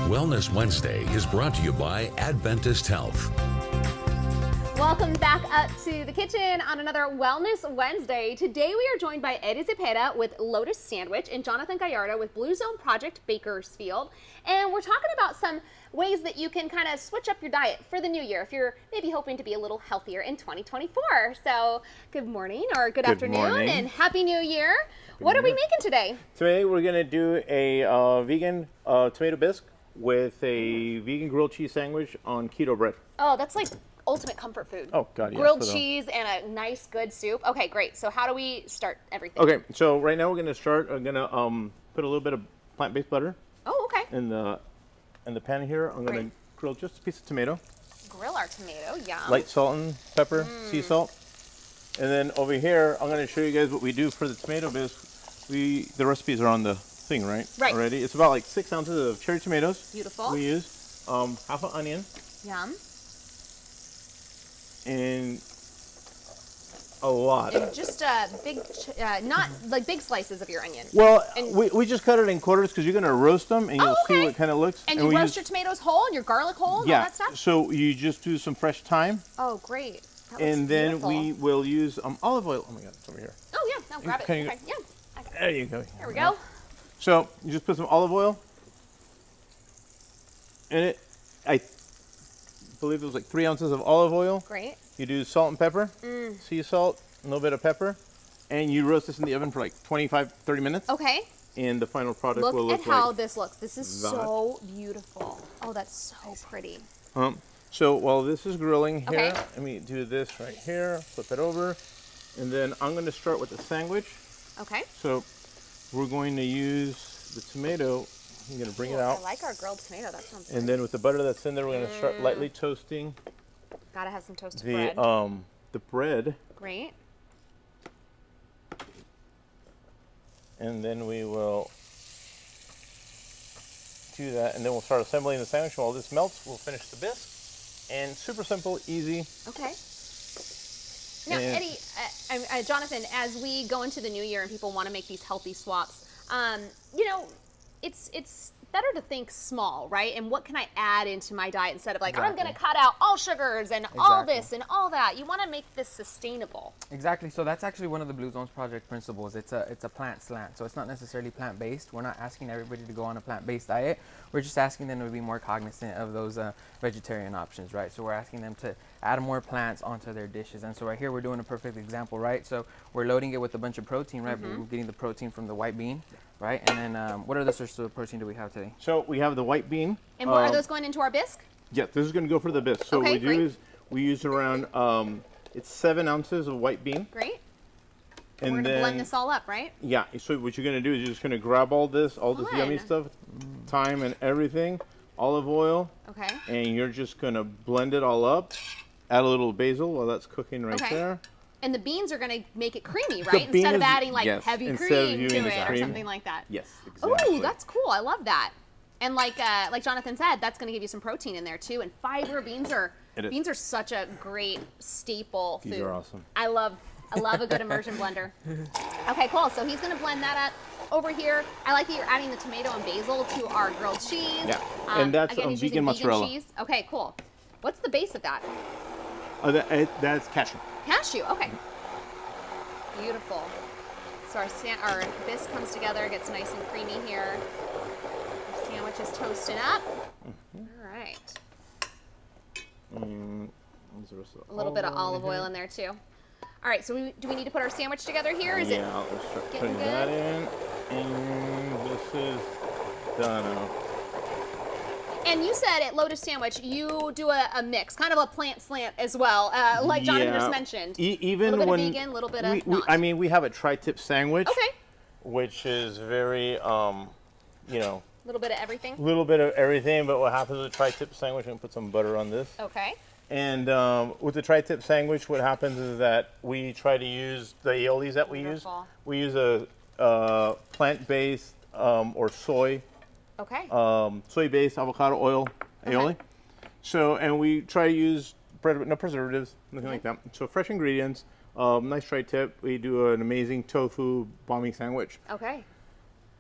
Wellness Wednesday is brought to you by Adventist Health. Welcome back up to the kitchen on another Wellness Wednesday. Today we are joined by Eddie Zepeda with Lotus Sandwich and Jonathan Gallardo with Blue Zone Project Bakersfield. And we're talking about some ways that you can kind of switch up your diet for the new year if you're maybe hoping to be a little healthier in 2024. So good morning or good afternoon and Happy New Year. What are we making today? Today we're going to do a vegan tomato bisque with a vegan grilled cheese sandwich on keto bread. Oh, that's like ultimate comfort food. Oh, God, yeah. Grilled cheese and a nice, good soup. Okay, great. So how do we start everything? Okay, so right now we're going to start. I'm going to put a little bit of plant-based butter. Oh, okay. In the pan here. I'm going to grill just a piece of tomato. Grill our tomato, yum. Light salt and pepper, sea salt. And then over here, I'm going to show you guys what we do for the tomato bisque. The recipes are on the thing, right? Right. Already. It's about like 6 ounces of cherry tomatoes. Beautiful. We use half an onion. Yum. And a lot. And just big, not like big slices of your onion. Well, we just cut it in quarters because you're going to roast them and you'll see what kind of looks. And you roast your tomatoes whole and your garlic whole and all that stuff? So you just do some fresh thyme. Oh, great. That and then beautiful. we will use olive oil. Oh my God, it's over here. Oh, yeah. No, grab it. Can you- Okay. Yeah. There you go. There we go. So you just put some olive oil in it. I believe it was like 3 ounces of olive oil. Great. You do salt and pepper, sea salt, a little bit of pepper, and you roast this in the oven for like 25, 30 minutes. Okay. And the final product will Look look at how like this looks. This is so beautiful. Oh, that's so pretty. So while this is grilling here, Okay. let me do this right here, flip it over, and then I'm going to start with the sandwich. Okay. So we're going to use the tomato. I'm going to bring it out. I like our grilled tomato. That sounds And then with the butter that's in there, we're going to start lightly toasting Gotta have some toasted the bread. the bread, Great. and then we will do that, and then we'll start assembling the sandwich. While this melts, we'll finish the bisque, and super simple, easy. Okay. Now, And- Eddie, Jonathan, as we go into the new year and people want to make these healthy swaps, it's better to think small, right? And what can I add into my diet instead of like, I'm going to cut out all sugars and all this and all that. You want to make this sustainable. Exactly. So that's actually one of the Blue Zones project principles. It's a plant slant. So it's not necessarily plant-based. We're not asking everybody to go on a plant-based diet. We're just asking them to be more cognizant of those vegetarian options, right? So we're asking them to add more plants onto their dishes. And so right here, we're doing a perfect example, right? So we're loading it with a bunch of protein, right? We're getting the protein from the white bean, right? And then what other sources of protein do we have today? So we have the white bean. And what are those going into our bisque? Yeah, this is going to go for the bisque. So Okay, what we do is we use around it's 7 ounces of white bean. Great. And We're going to then, blend this all up, right? Yeah, so what you're going to do is you're just going to grab all this yummy stuff, thyme and everything, olive oil, Okay. and you're just going to blend it all up. Add a little basil while that's cooking right there. And the beans are going to make it creamy, The right? Instead of beans- adding like yes, heavy instead of cream to using it or cream. something like that. Yes, exactly. Oh, that's cool. I love that. And like Jonathan said, that's going to give you some protein in there too, and fiber. Beans are such a great staple food. These are awesome. I love a good immersion blender. Okay, cool. So he's going to blend that up over here. I like that you're adding the tomato and basil to our grilled cheese. Yeah, and that's again, he's vegan using mozzarella. Vegan cheese. Okay, cool. What's the base of that? That's cashew. Cashew. Okay. Beautiful. So our bisque comes together, gets nice and creamy here. Our sandwich is toasting up. All right. A little bit of olive oil in there too. All right, so do we need to put our sandwich together here? Is I'll start getting putting that in, and this is done. And you said at Lotus Sandwich you do a mix, kind of a plant slant as well, like Jonathan just mentioned. Even a little bit when of vegan, a little bit of we have a tri-tip sandwich. Okay. Which is very, a little bit of everything. A little bit of everything, but what happens with a tri-tip sandwich, I'm going to put some butter on this. Okay. And with the tri-tip sandwich, what happens is that we try to use the aiolis that we use. We use a plant-based or soy. Okay. Soy-based avocado oil aioli. So, and we try to use bread with no preservatives, nothing like that. So fresh ingredients, nice tri-tip. We do an amazing tofu bombing sandwich. Okay.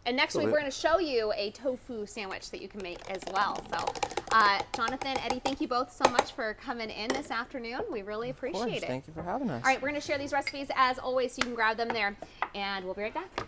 And next week, we're going to show you a tofu sandwich that you can make as well. So, Jonathan, Eddie, thank you both so much for coming in this afternoon. We really appreciate it. Thank you for having us. All right, we're going to share these recipes as always, so you can grab them there. And we'll be right back.